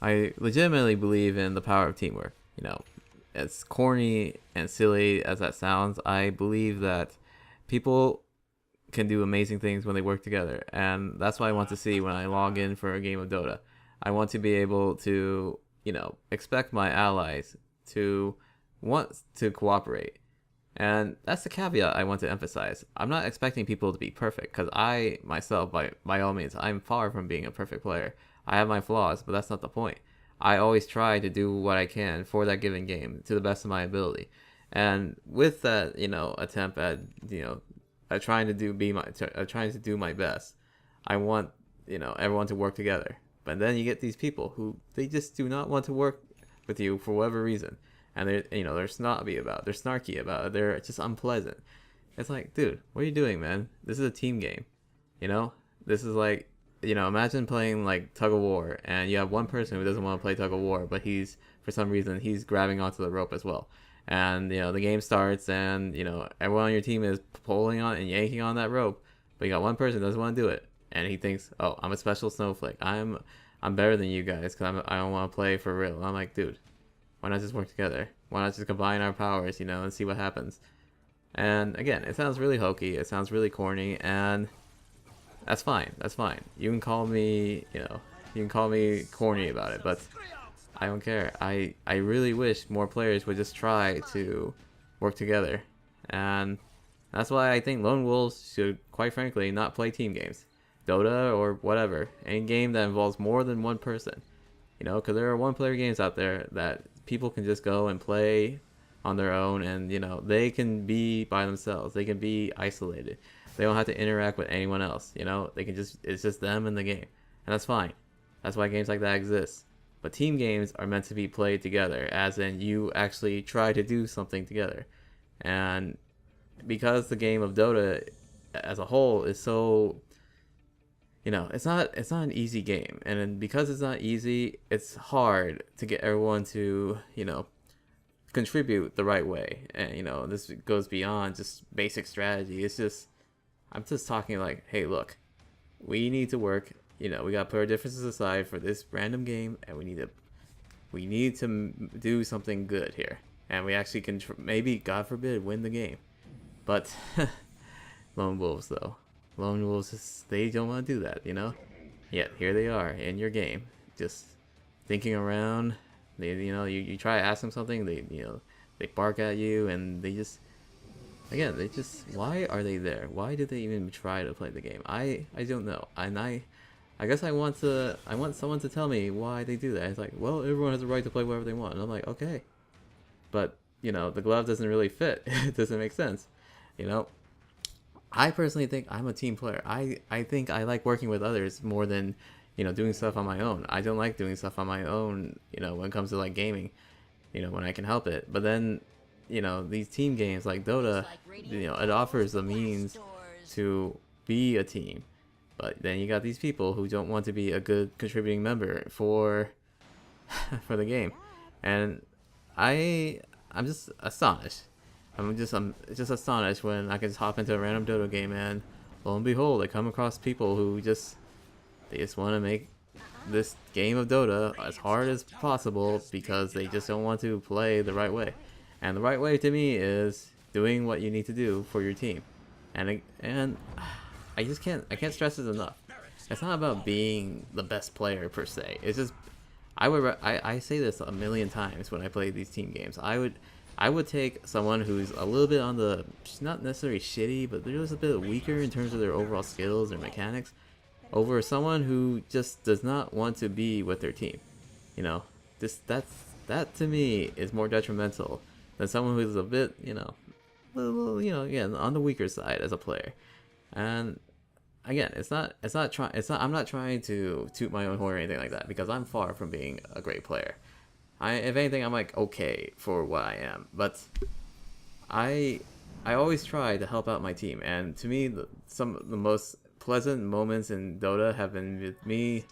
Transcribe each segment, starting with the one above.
I legitimately believe in the power of teamwork. As corny and silly as that sounds, I believe that people can do amazing things when they work together, and that's what I want to see when I log in for a game of Dota. I want to be able to, expect my allies to want to cooperate. And that's the caveat I want to emphasize. I'm not expecting people to be perfect, because I myself, by all means, I'm far from being a perfect player. I have my flaws, but that's not the point. I always try to do what I can for that given game to the best of my ability. And with that, attempt at, trying to do my best, I want, everyone to work together. But then you get these people who they just do not want to work with you for whatever reason, and they're snobby about it, they're snarky about it, they're just unpleasant. It's like, dude, what are you doing, man? This is a team game. This is like, imagine playing like tug of war, and you have one person who doesn't want to play tug of war, but for some reason he's grabbing onto the rope as well. And the game starts, and everyone on your team is pulling on and yanking on that rope, but you got one person who doesn't want to do it, and he thinks, oh, I'm a special snowflake, I'm better than you guys because I don't want to play for real. And I'm like, dude, why not just work together? Why not just combine our powers, and see what happens? And again, it sounds really hokey, it sounds really corny, and that's fine. That's fine. You can call me, corny about it, but I don't care. I really wish more players would just try to work together. And that's why I think lone wolves should, quite frankly, not play team games. Dota or whatever. Any game that involves more than one person. Because there are one-player games out there that people can just go and play on their own, and, they can be by themselves. They can be isolated. They don't have to interact with anyone else, They can it's just them in the game. And that's fine. That's why games like that exist. But team games are meant to be played together, as in you actually try to do something together. And because the game of Dota as a whole is so, it's not an easy game. And because it's not easy, it's hard to get everyone to, contribute the right way. And, this goes beyond just basic strategy. I'm just talking like, hey, look, we need to work. We gotta put our differences aside for this random game, and we need to do something good here, and we actually can maybe, God forbid, win the game. But lone wolves, though, they don't want to do that, Yet here they are in your game, just thinking around. You try to ask them something, they bark at you, and they just. Again, why are they there? Why did they even try to play the game? I don't know. And I guess I want someone to tell me why they do that. It's like, well, everyone has a right to play whatever they want. And I'm like, okay. But, the glove doesn't really fit. It doesn't make sense. I personally think I'm a team player. I think I like working with others more than, doing stuff on my own. I don't like doing stuff on my own, when it comes to like gaming, when I can help it. But then these team games like Dota, it offers the means to be a team. But then you got these people who don't want to be a good contributing member for the game. And I'm just astonished. I'm just astonished when I can just hop into a random Dota game, and lo and behold, I come across people who they just want to make this game of Dota as hard as possible because they just don't want to play the right way. And the right way to me is doing what you need to do for your team. And I can't stress this enough. It's not about being the best player per se. It's just, I say this a million times when I play these team games. I would take someone who's a little bit on the, not necessarily shitty, but they're just a bit weaker in terms of their overall skills or mechanics, over someone who just does not want to be with their team. That to me is more detrimental than someone who's a bit, again, on the weaker side as a player. And again, I'm not trying to toot my own horn or anything like that, because I'm far from being a great player. If anything, I'm like okay for what I am, but I always try to help out my team. And to me, some of the most pleasant moments in Dota have been with me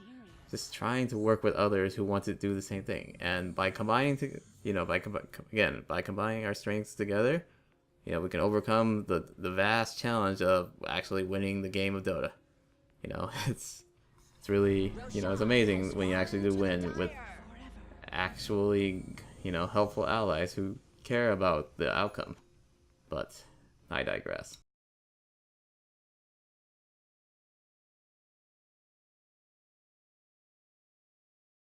just trying to work with others who want to do the same thing. And by combining by combining our strengths together, we can overcome the vast challenge of actually winning the game of Dota. It's It's really, it's amazing when you actually do win with actually, helpful allies who care about the outcome. But I digress.